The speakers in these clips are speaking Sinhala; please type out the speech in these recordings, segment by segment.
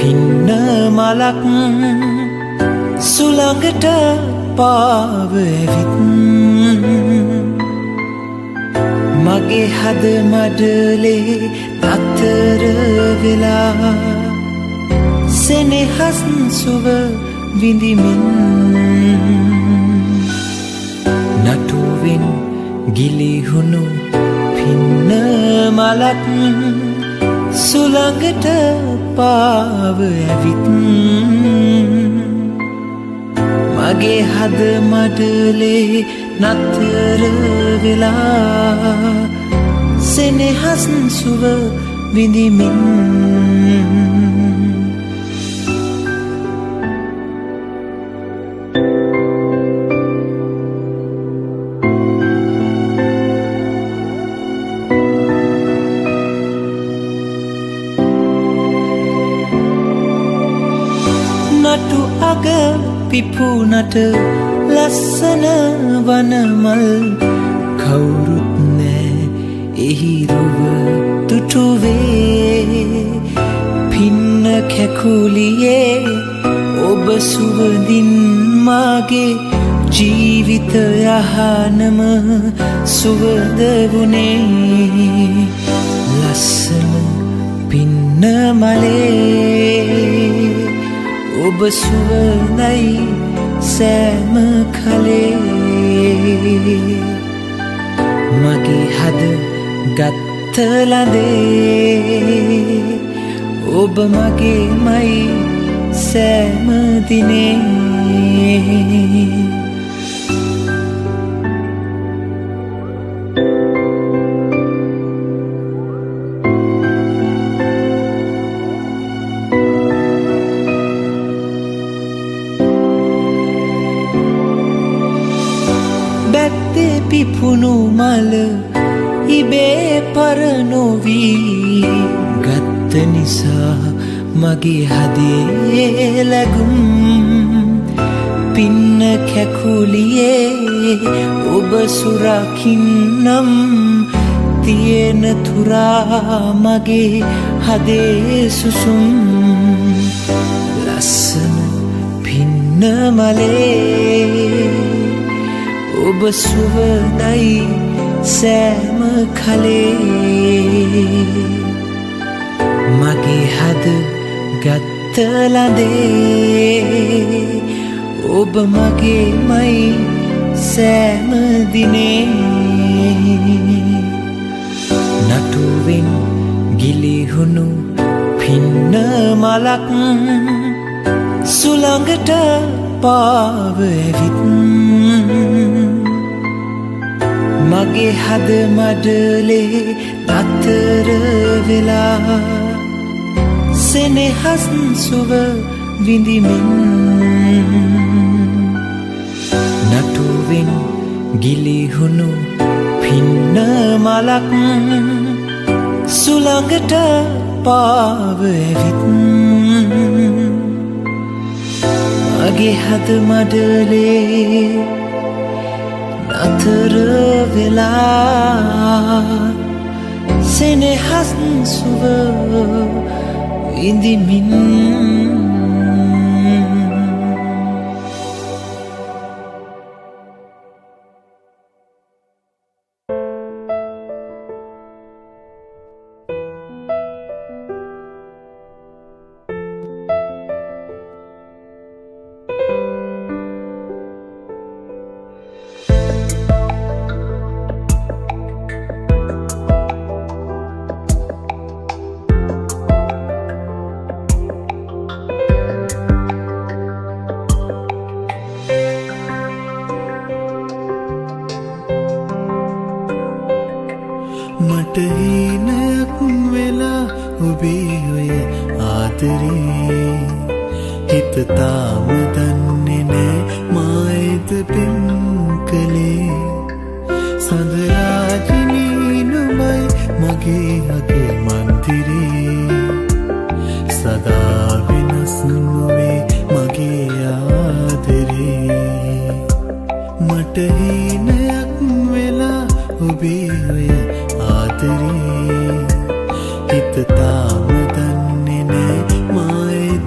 පින්න මලක් සුළඟට පාව ඇවිත් මගේ හද මඩලේ අතර වෙලා සෙනෙහස් සුව විඳිමින් නටුවෙන් ගිලිහුණු පින්න මලක් සුළඟට පාව ඇවිත් මගේ හද මඩලේ නතර වෙලා සෙනෙහස් සුව විඳිමින් නටු අග පිපුනට ලස්සන වනමල් කවුරුත් නෑ එහි රුව තුටුවේ පින්න කැකුලියේ ඔබ සුවඳින් මාගේ ජීවිත යහනම සුවඳ වුණේ ලස්සන පින්න මලේ ඔබ සුවඳයි සෑම කලේ මගේ හද ගත්ත ලදේ ඔබ මගේමයි සෑම දිනේ බැත්තේ පිපුණු මල ඉබේ පරනොවී ගත්ත නිසා මගේ හදේ ලැගුම් පින්න කැකුලියේ ඔබ සුරකින්නම් තියෙන තුරා මගේ හදේ සුසුම් ලස්සන පින්න මලේ ඔබ සුවඳයි සෑම කලේ මගේ හද ගත්ත ලදේ ඔබ මගේමයි සෑම දිනේ නටුවෙන් ගිලිහුණු පින්න මලක් සුළඟට පාව ඇවිත් මගේ හද මඩලේ අතර වෙලා සෙනෙහස් සුව විඳිමින් නටුවෙන් ගිලිහුණු පින්න මලක් සුළඟට පාව ඇවිත් මගේ හද මඩලේ නතර වෙලා සෙනෙහස් සුව විඳිමින් මට හීනයක් වෙලා ඔබේ ඔය ආදරේ හිත තාම දන්නේ නෑ මායිද පින් කලේ සඳරාජිනී නුඹයි මගේ අග මන්දිරේ සදා වෙනස් නොවේ මගේ ආදරේ මට හීනයක් වෙලා ඔබේ ඔය ආදරේ හිත තාම දන්නේ නෑ මායිද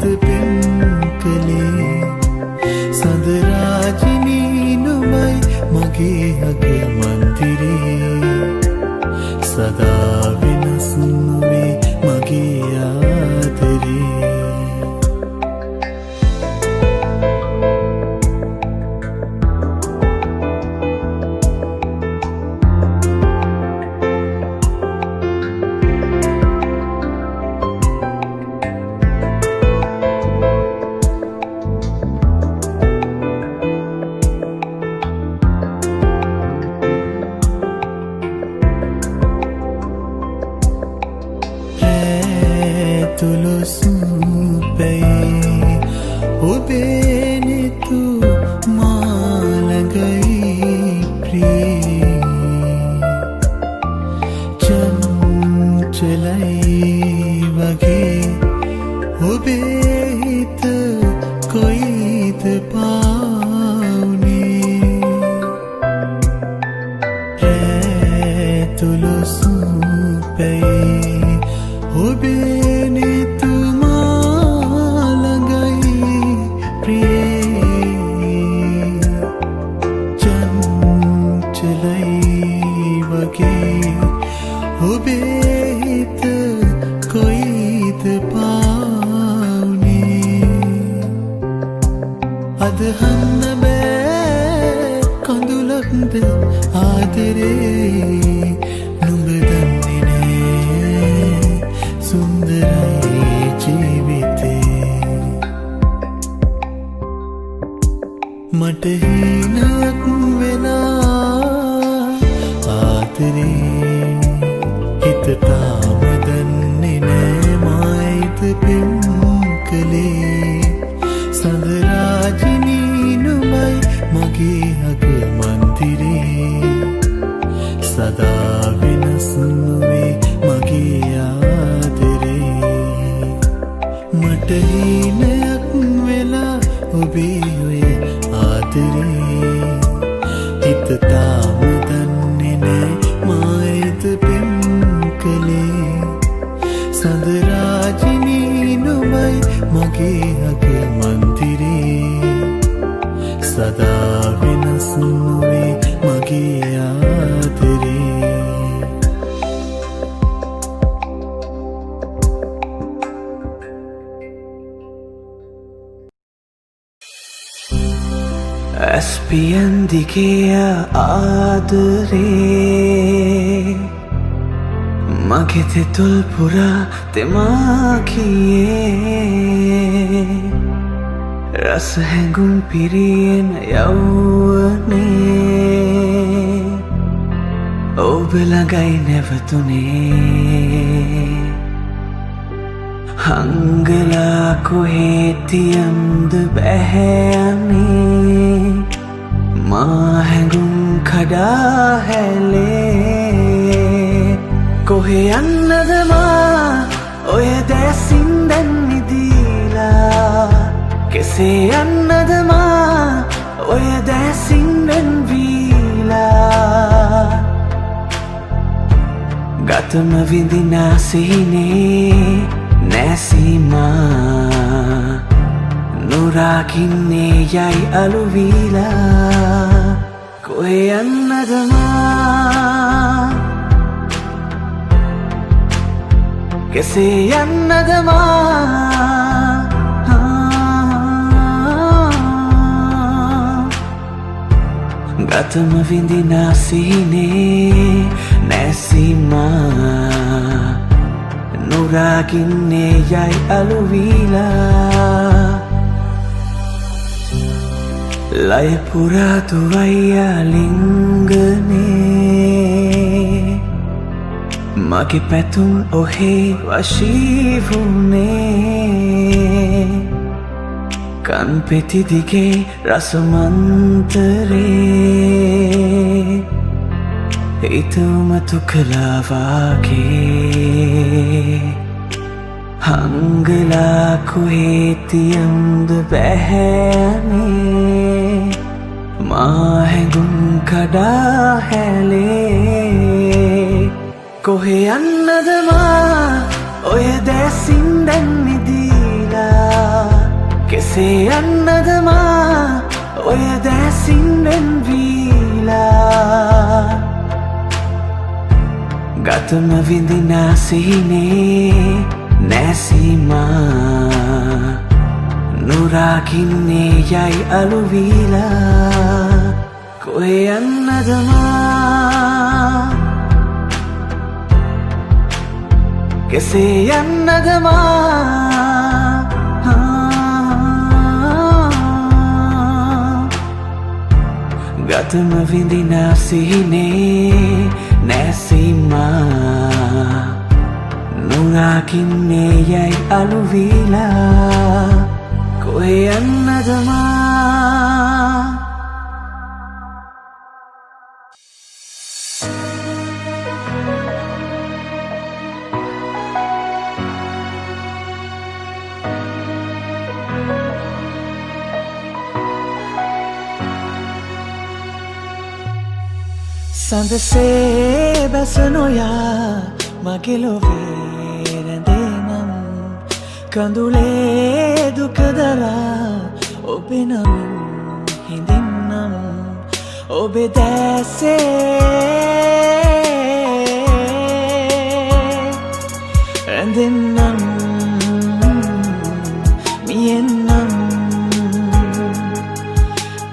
සූපේ ඔබේනේ තු මාළඟයි ප්‍රියේ චංචලයි වගේ ඔබේ හිත කොයිද පාවුනේ රැතුළු සූපේ ඔබේනේ තු මාළඟයි ප්‍රියේ චංචලයි වගේ ඔබේ හිත කොයිද පාවුනේ අදහන්න බෑ කඳුලක්ද ආදරේ නුඹ දන්නේ නෑ සුන්දරයි ජීවිතේ මට හිනක් වෙලා ආදරේ හිත තාම දන්නේ නෑ මායිද පෙම් කළේ සඳරාජිනී නුඹයි මගේ අග මන්දිරේ සදා වෙනස් නොවේ මගේ ආදරේ මට හිනයක් වෙලා ඔබේ ඔය ආදරේ හිත තාම දන්නේ නෑ මායිද පෙම් කළේ සඳරාජිනී නුඹයි මගේ අග මන්දිරේ සදා වෙනස් නොවේ මගේ ආදරේ ඇස්පියන් දිගේ ආදරේ මගේ තෙතුල් පුරා තෙමා කියේ රස හැඟුම් පිරියෙන යවුවනේ ඔබ ළඟයි නැවතුනේ හංගලා කොහේ තියම්ද බැහැයනේ මා හැඟුම් කඩා හැලේ කොහේ යන්නද මා ඔය දැසින් දැන් නිදීලා කෙසේ යන්නද මා ඔය දැසින් දැන් වීලා ගතම විඳිනා සිහිනේ නැසීමා නුරාකින්නේ යයි අලුවීලා කොහේ යන්නද මා කෙසේ යන්නද මා ගතම විඳිනා සිහිනේ නැසීමා නුරාකින්නේ යයි අලුවීලා ලය පුරා තුවයියා ලිංගනේ මගේ පැතුම් ඔහේ වශී වුනේ කන් පෙති දිගේ රසමන්තරේ හිතුමතු කළා වාගේ හංගලා කොහේ තියම්ද බැහැනේ මා හැඟුම් කඩා හැලේ කොහේ යන්නද මා ඔය දැසින් දැන් නිදීලා කෙසේ යන්නද මා ඔය දැසින් දැන් වීලා ගතම විඳිනා සිහිනේ නැසීමා නුරාකින්නේ යයි අලුවීලා කොහේ යන්නද මා කෙසේ යන්නද මා ගතම විඳිනා සිහිනේ නැසීමා නුර රාකින්නේ යයි අලුවීලා කොහේ යන්නද මා සඳසේ බැස නොයා මගේ ලොවේ රැඳෙනම් කඳුලේ දුකදලා ඔබේ නමින් හිඳින්නම් ඔබේ දැසේ රැඳෙන්නම් මියෙන්නම්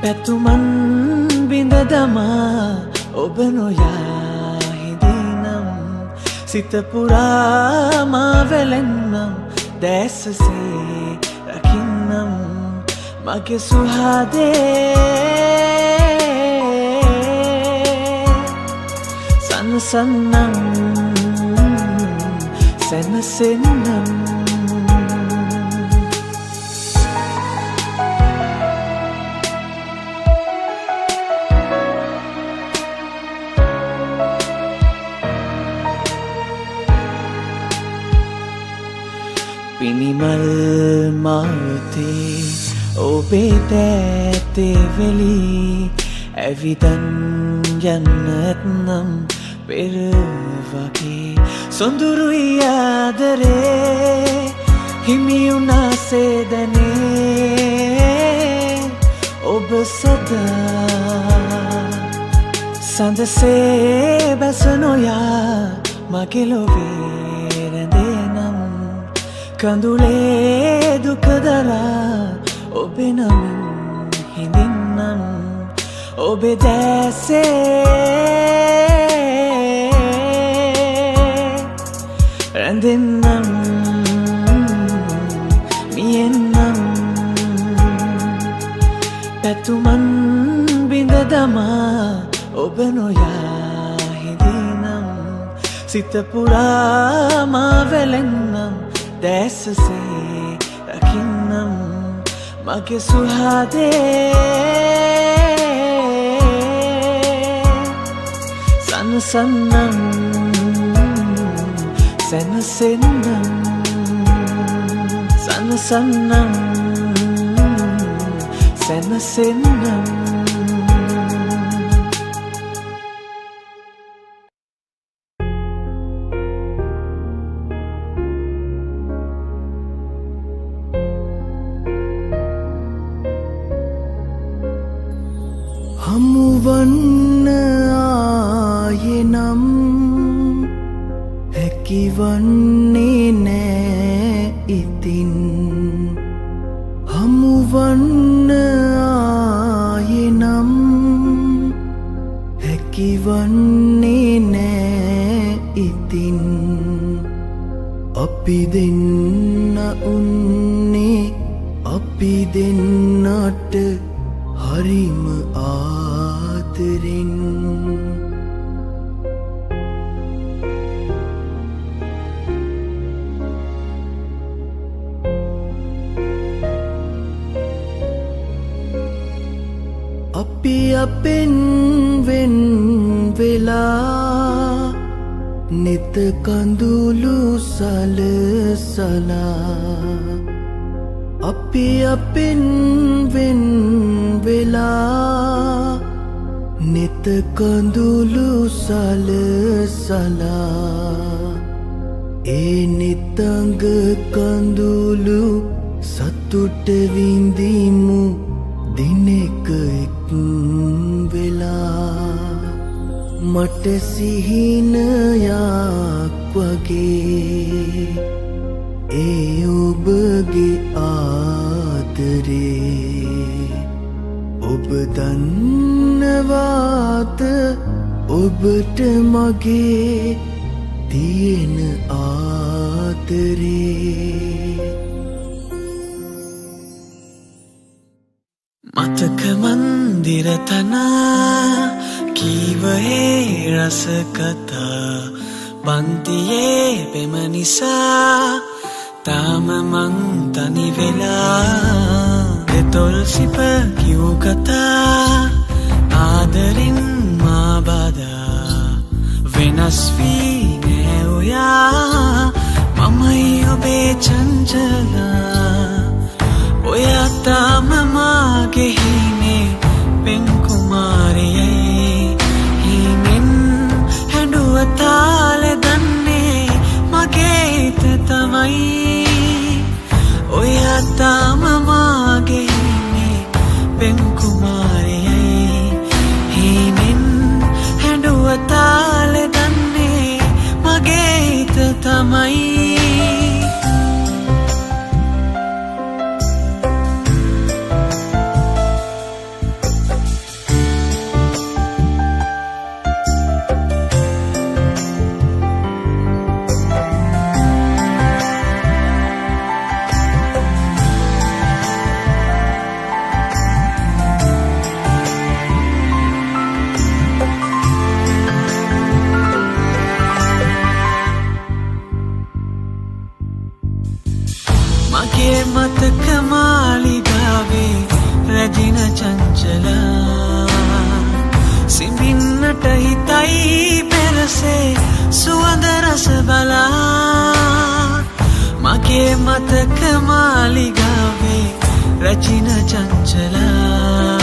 පැතුමන් බිඳ දමා ඔබ නොයා හිඳිනම් සිත පුරා මා වැළෙන්නම් දැසසේ රකින්නම් මගේ සුහදේ සනසන්නම් සැනසෙන්නම් පිනිමල් මාතේ ඔබේ තෑතේ වෙලි ඇවිදන් යන්නත්නම් පෙර වගේ සොඳුරුයි ආදරේ හිමියුනාසේ දැනේ ඔබ සදා සඳසේ බැස නොයා මගේ ලොවේ රැඳෙනම් කඳුලේ දුකදලා ඔබේ නමින් හිඳින්නම් ඔබේ දැසේ රැඳෙන්නම් මියෙන්නම් පැතුමන් බිඳ දමා ඔබ නොයා හිඳිනම් සිත පුරා මා වැළෙන්නම් දැසසේ රකින්නම් මගේ සුහදේ සනසන්නම් සැනසෙන්නම් සනසන්නම් සැනසෙන්නම් හමුවන්න ආයෙනම් හැකිවන්නේ නෑ ඉතින් හමුවන්න ආයෙනම් හැකිවන්නේ නෑ ඉතින් අපි දෙන්න උන්නේ අපි දෙන්නට හරිම ආදරෙන් අපි අපෙන් වෙන් වෙලා නෙත කඳුළු සලසලා අපි අපෙන් වෙන් වෙලා නෙත කඳුළු සලසලා ඒ නිතංග කඳුළු සතුට විඳිමු දිනෙක එක් වෙලා මට සිහිනයක් වගේ ඒ ඔබගේ ආදරේ ඔබ දන්නවාද ඔබට මගේ තියෙන ආදරේ මතක මන්දිර තනා කීවයේ රස කතා පන්තියේ පෙම නිසා තාම මං තනි වෙලා දෙතොල් සිප කිව් කතා ආදරින් මා බදා වෙනස් වී නෑ ඔයා මමයි ඔබේ චංචලා ඔයා තාම මාගේ හිනේ පෙම් කුමාරියයි හිමින් හැඬුව තාලෙ දන්නේ මගේ හිත තමයි ඔයා තාම මාගේ හිනේ පෙම් කුමාරියයි හිමින් හැඬුව තාලෙ දන්නේ මගේ හිත තමයි මගේ මතක මාලිගාවේ රැජින චංචලා සිඹින්නට හිතයි පෙරසේ සුවඳ රස බලා මගේ මතක මාලිගාවේ රැජින චංචලා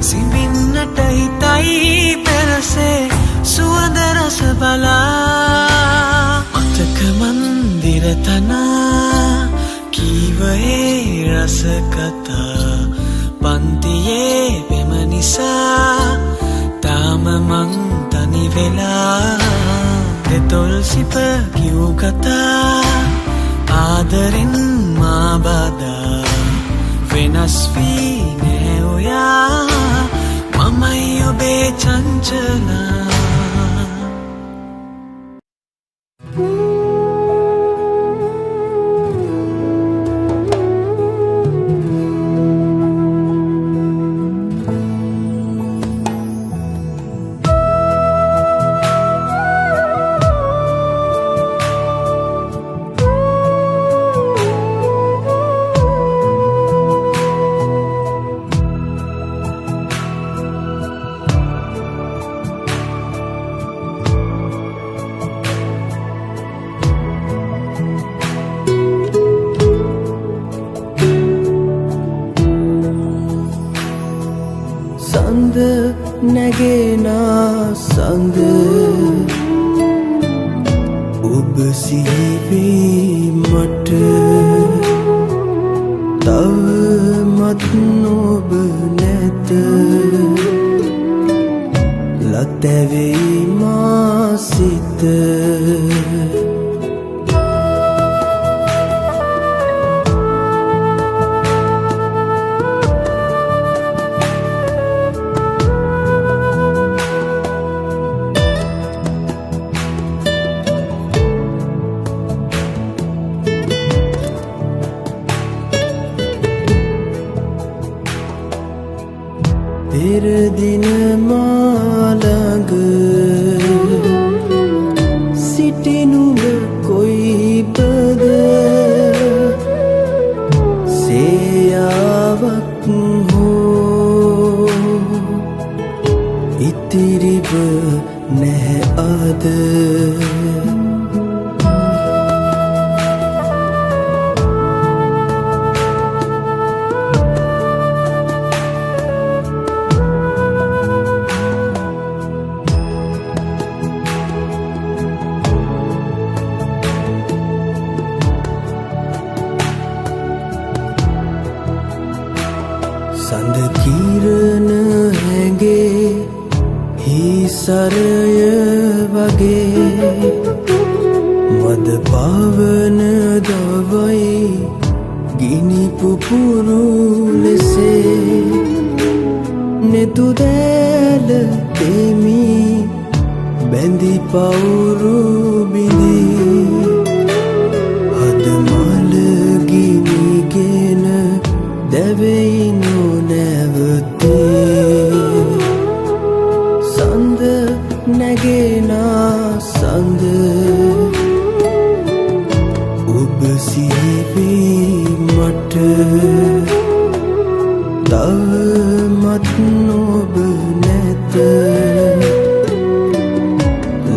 සිඹින්නට හිතයි පෙරසේ සුවඳ රස බලා මතක මන්දිර තනා කීවයේ රස කතා පන්තියේ පෙම නිසා තාම මං තනි වෙලා දෙතොල් සිප කිව් කතා ආදරින් මා බදා වෙනස් වී නෑ ඔයා මමයි ඔබේ චංචලා සඳ නැගෙනා සඳ ඔබ සිහිවී මට තවමත් නොබ නැත ලතැවෙයි මා සිත පෙර දින මා ළඟ සිටිනුඹ කොයිබද සේයාවක් හෝ ඉතිරිව නැහැ අද සඳ කිරණ හැඟේ හිසරය වගේ මද පවන දවයි ගිනි පුපුරු ලෙසේ නෙතු දැල තෙමි බැඳි පවුරු බිඳී හද මල ගිනිගෙන දැවෙයි නොනැවතේ සඳ නැගෙනා සඳ මට තවමත් නොබ නැත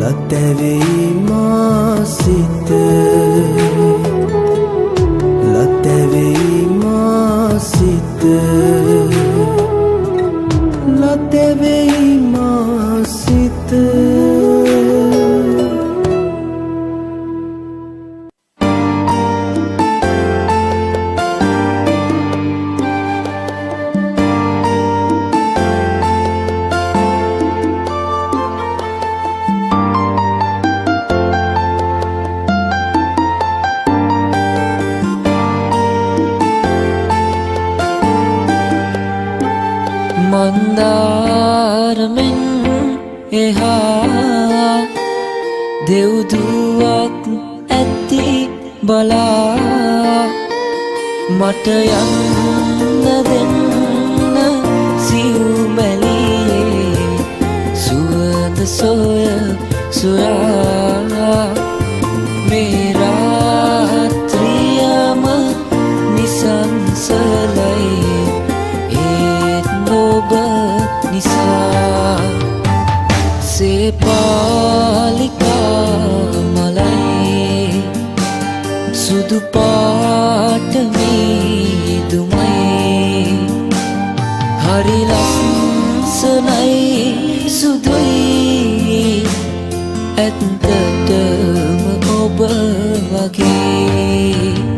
ලතැවෙයි මා සිත ලතැවෙයි මා සිත ලතැවෙයි මා සිත මන්දාරමෙන් එහා දෙව්දුවක් ඇති බලා මට යන්න දෙන්න සිව්මැලියේ සුවඳ සොය සොයා මේ රාත්‍රියම නිසංසලයි ඔබ නිසා සේපාලිකා මලයි සුදු පාට මීදුමයි හරි ලස්සනයි සුදුයි ඇත්තටම ඔබ වගේ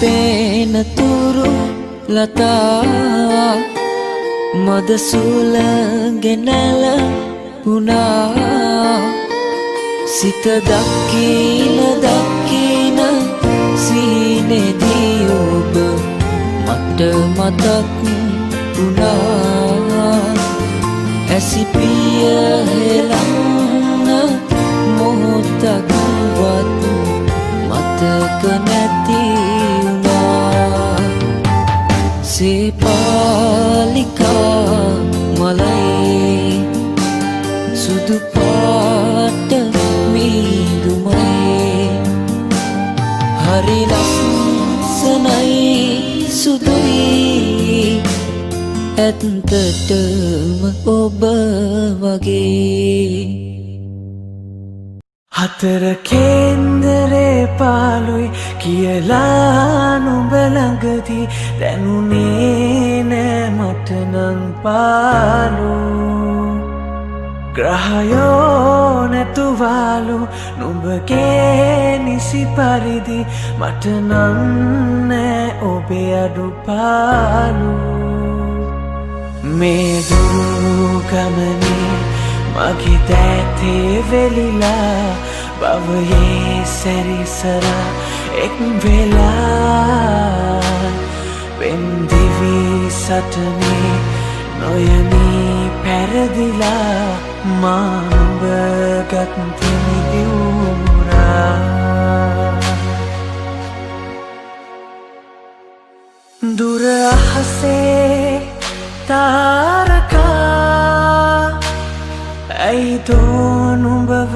පේනතුරු ලතා මද සුලගෙනල වුණා සිත දක්කින දක්කින සීනෙදී ඔබ මට මතක් වුණා ඇසිපිය හෙලන්න මොහොතක්වත් මතක නැති සේපාලිකා මලයි සුදු පාට මීදුමයි හරි ලස්සනයි සුදුයි ඇත්තටම ඔබ වගේ හතර කේන්දරේ පාලුයි කියලා නුඹ ළඟදී දැනුනේ නෑ මට නම් පාලු ග්‍රහයෝ නැතුවාලු නුඹගේ නිසි පරිදි මට නම් නෑ ඔබේ අඩුපාලු මේ දුරු ගමනේ මගේ දැතේ වෙලිලා බවයේ සැරිසරා එක් වෙලා වෙන්දිවි සටනේ නොයනී පැරදිලා මා නුඹ ගත්තිමි දිවුරා දුර අහසේ තාරකා ඇයිදෝ නුඹව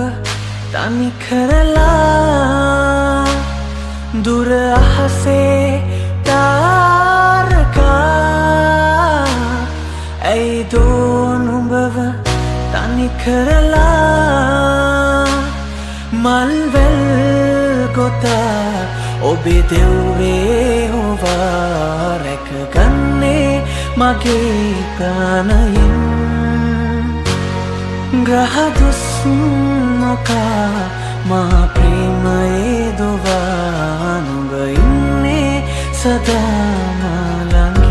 තනි කරලා දුර අහසේ තාරකා ඇයිදෝ නුඹව තනි කරලා මල්වැල් ගොතා ඔබේ දෙව්වේ හොවා රැකගන්නේ මගේ ප්‍රාණයෙන් ග්‍රහදුස් නොකා මා ප්‍රේමයේ දොවා නුඹ ඉන්නේ සදා මා ළඟින්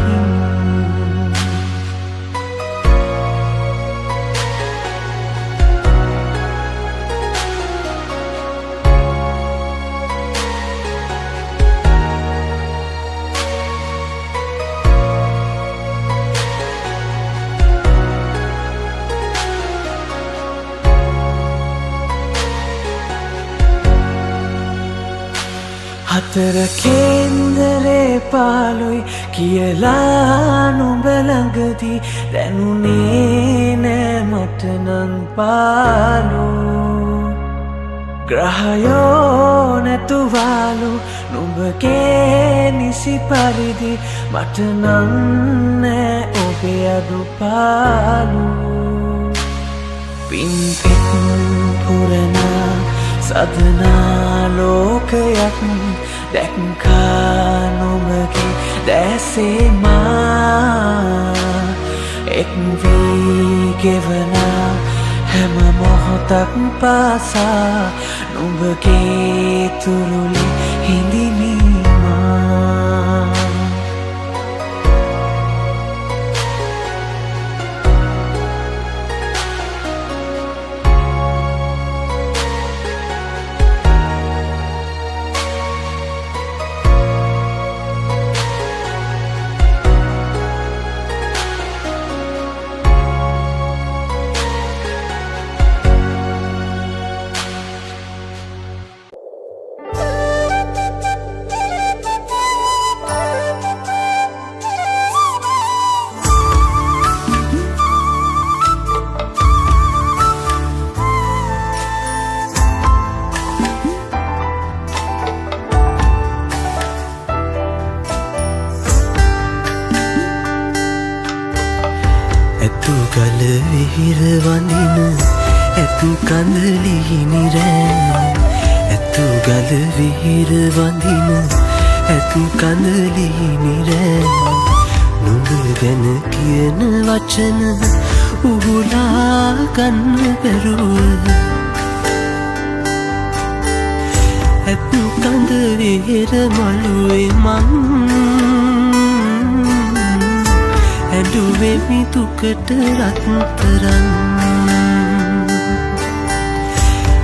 හතර කේන්දරේ පාලුයි කියලා නුඹ ළඟදී දැනුනේ නෑ මට නම් පාලු ග්‍රහයෝ නැතුවාලු නුඹගේ නිසි පරිදි මට නම් නෑ ඔබේ අඩුපාලු පින්පෙත් පුරනා සදනා ලෝකයක් දැක්කා නුඹගේ දැසේමා එක් වී ගෙවනා හැම මොහොතක් පාසා නුඹගේ තුරුලි හිඳිනීමා ගල විහිර වඳින ඇතු කඳලිහිනි රෑ ඇතු ගල විහිර වඳින ඇතු කඳලිහිනි රෑ නුඹ ගැන කියන වචන උහුලා ගන්න බැරුව ඇතු කඳ විහිර මළුවේ මං ඇඩුවෙමි දුකට රත්තරන්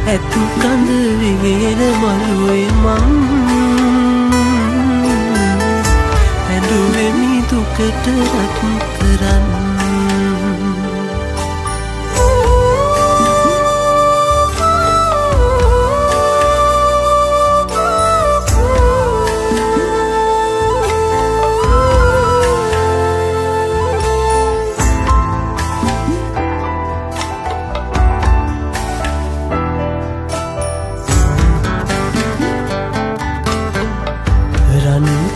ඇතු කඳ විහිර මළුවේ මං ඇඩුවෙමි දුකට රත්තරන්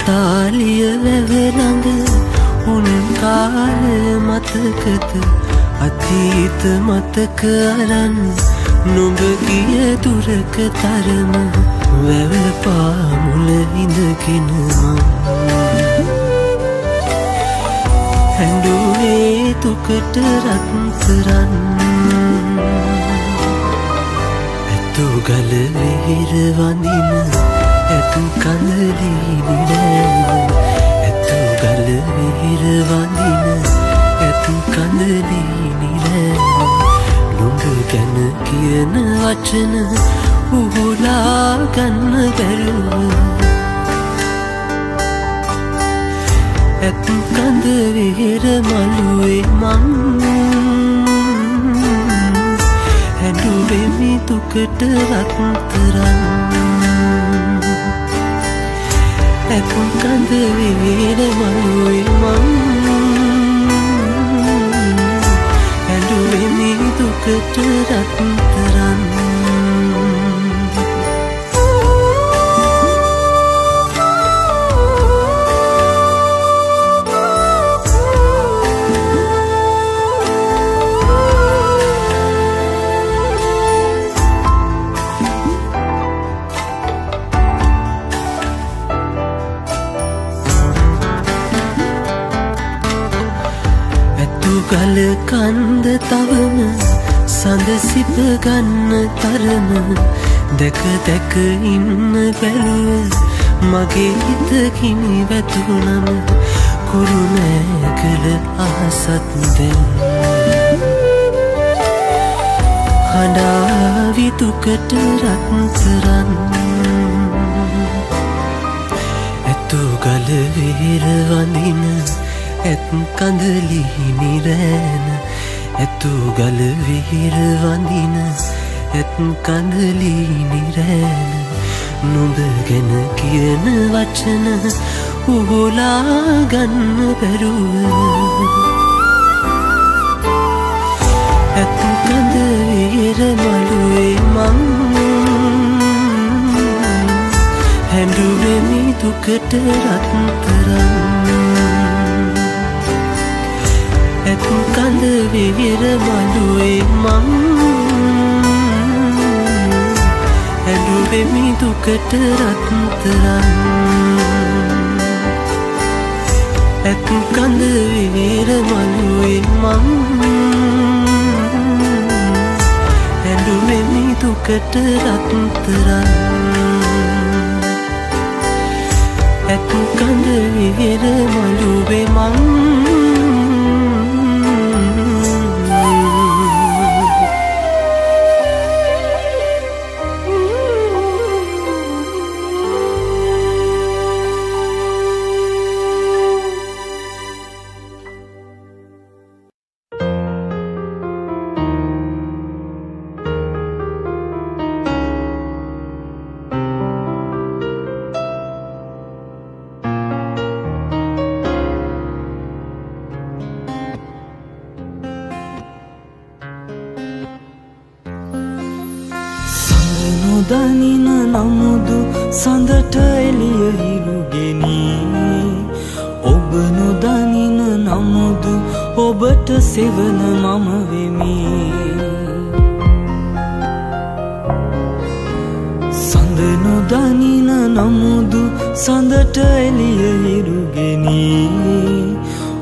තාලිය වැවරඟ උණුන් කාල මතකද අතීත මතක අරන් නුඹ ගිය දුරක තරම වැව පාමුල ඉඳගෙන ඇඬුවේ දුකට රත්තරන් ඇතු ගල විහිර වඳින ඇතු කඳලිහිනි රෑ ඇතු ගල විහිර වඳින ඇතු කඳලිහිනි රෑ නුඹ ගැන කියන වචන උහුලා ගන්න බැරුව ඇතු කඳ විහිර මළුවේ මං ඇඬුවෙමි දුකට රත්තරන් ඇතු කඳ විහිර මළුවේ මං ඇඬුවෙමි දුකට රත්තරන් ගල කන්ද තවම සඳ සිප ගන්න තරම දැක දැක ඉන්න බැලුව මගේ හිත කිනි වැතුනම කුරුණෑගල අහසත් දැන් හඬාවි දුකට රත්තරන් ඇතු ගල විහිර වඳින ඇත් කඳලිහිනි රෑන ඇතු ගල විහිර වඳින ඇත් කඳලිහිනි රෑන නුඹ ගැන කියන වචන උහුලා ගන්න බැරුව ඇත් කඳ විහිර මළුවේ මං හැඬුවෙමි දුකට රත්තරන් ඇත් කඳ විහිර මළුවේ මං හැඬුවෙමි දුකට රත්තරන් ඇත් කඳ විහිර මළුවේ මං හැඬුවෙමි දුකට රත්තරන් ඇත් කඳ විහිර මළුවේ මං දනින නමුදු සඳට එළිය හිරුගෙනී ඔබ නොදනින නමුදු ඔබට සෙවන මම වෙමි සඳ නොදනින නමුදු සඳට එළිය හිරුගෙනී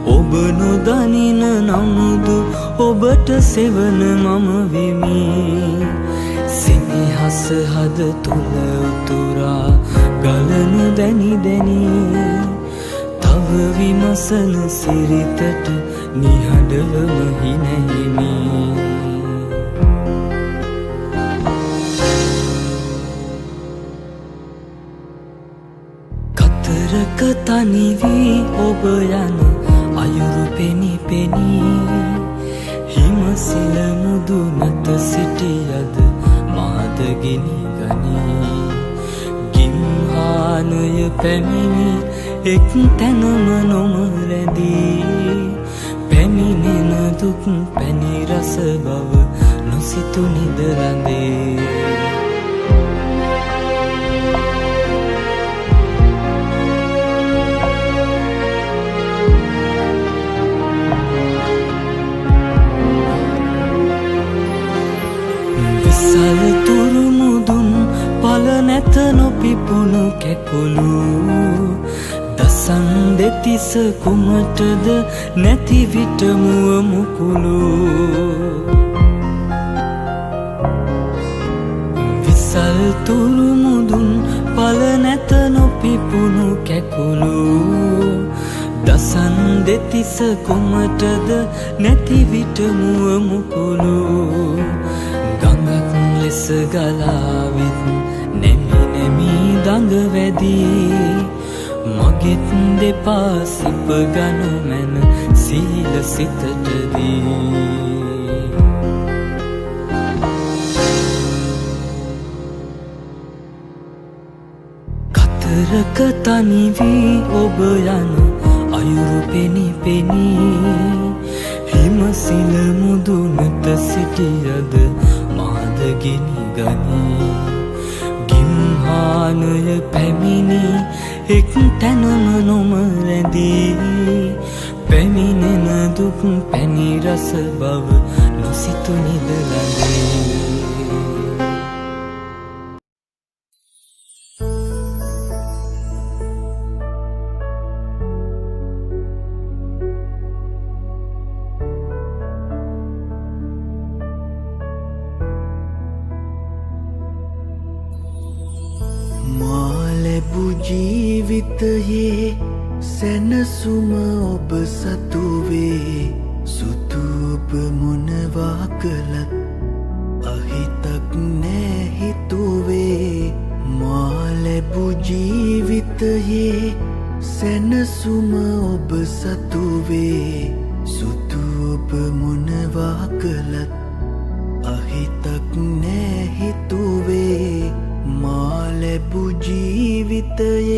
ඔබ නොදනින නමුදු ඔබට සෙවන මම වෙමි සිනහස හද තුළ උතුරා ගලනු දැනි දැනි තව විමසන සිරිතට නිහඬවම හිනැහිමි කතරක තනිවී ඔබ යන අයුරු පෙනි පෙනී හිමසිල මුදු නැත සිටියද ගිනි ගනී ගිම්හානය පැමිණි එක් තැනම නොම රැඳී පැමිණෙන දුක් පැණි රස බව නොසිතු නිදරඳේ විසල් තුරුමුදුන් පල නැත නොපිපුණු කැකුළු දසන් දෙතිස කුමටද නැති විට මුව මුකුළු විසල් තුරුමුදුන් පල නැත නොපිපුණු කැකුළු දසන් දෙතිස කුමටද නැති විට මුව මුකුළු ගඟක් ලෙස ගලාවිත් නෙමි නෙමි දඟ වැදී මගෙත් දෙපා සිප ගනු මැන සීල සිතටදී කතරක තනිවී ඔබ යන අයුරු පෙනි පෙනී හිමසිල මුදු නැත සිටියද මාද ගිනි ගනී ගිම්හානය පැමිණි එක් තැනම නොම රැඳී පැමිණෙන දුක් පැණි රස බව නොසිතු නිදලඳේ ජීවිතයේ සැනසුම ඔබ සතුවේ සුතු ඔබ මොනවා කළත් අහිතක් නෑ හිතුවේ මා ලැබූ ජීවිතයේ සැනසුම ඔබ සතුවේ සුතු ඔබ මොනවා කළත් අහිතක් නෑ හිතුවේ මාල ලැබු ජීවිතයේ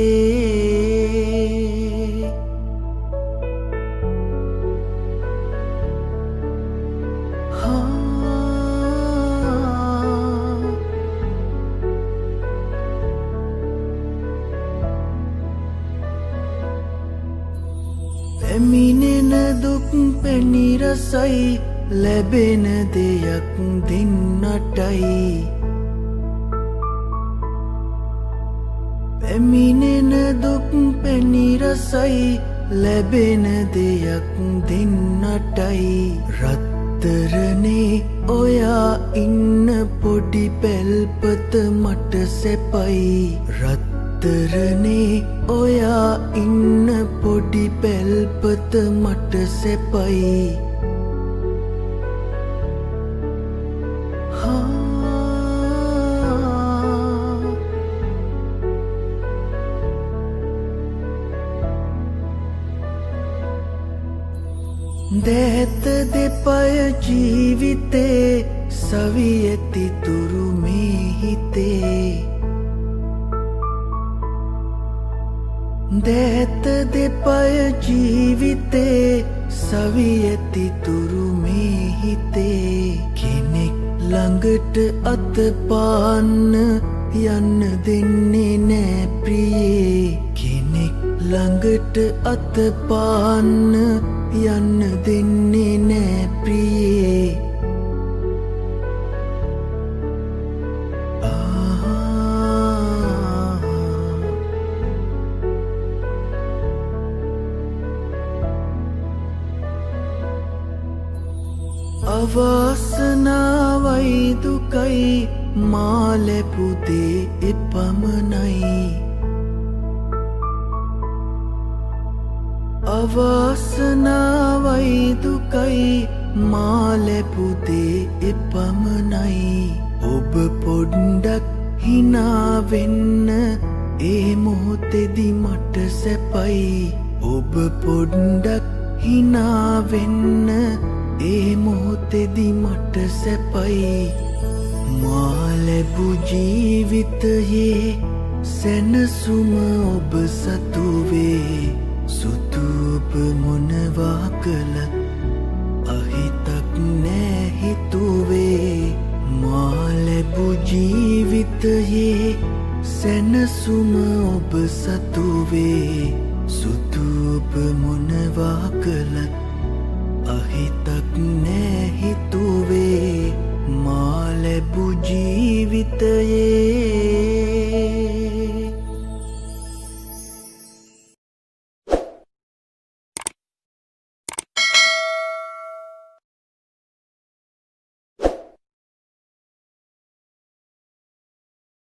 පැමිණෙන දුක් පැණිරසයි ලැබෙන දෙයක් දෙන්නටයි පැමිණෙන දුක් පැණිරසයි ලැබෙන දෙයක් දෙන්නටයි රත්තරනේ ඔයා ඉන්න පොඩි පැල්පත මට සැපයි රත්තරනේ ඔයා ඉන්න පොඩි පැල්පත මට සැපයි දැත දෙපය ජීවිතේ සවි ඇති තුරු මේ හිතේ දැත දෙපය ජීවිතේ සවි ඇති තුරු මේ හිතේ කෙනෙක් ළඟට අත පාන්න යන්න දෙන්නේ නෑ ප්‍රියේ කෙනෙක් ළඟට අත පාන්න යන්න දෙන්නේ නෑ ප්‍රියේ අවාසනාවයි දුකයි මා ලැබු දේ එපමණයි අවාසනාවයි දුකයි මා ලැබු දේ එපමණයි ඔබ පොඩ්ඩක් හිනා වෙන්න ඒ මොහොතේදි මට සැපයි ඔබ පොඩ්ඩක් හිනා වෙන්න ඒ මොහොතේදි මට සැපයි මා ලැබු ජීවිතයේ සැනසුම ඔබ සතු වේ සුදු ඔබ මොනවා කළත් අහිතක් නෑ හිතුවේ මා ලැබු ජීවිතයේ සැනසුම ඔබ සතු වේ සුදු ඔබ මොනවා කළත් අහිතක් නෑ හිතුවේ මා ලැබු ජීවිතයේ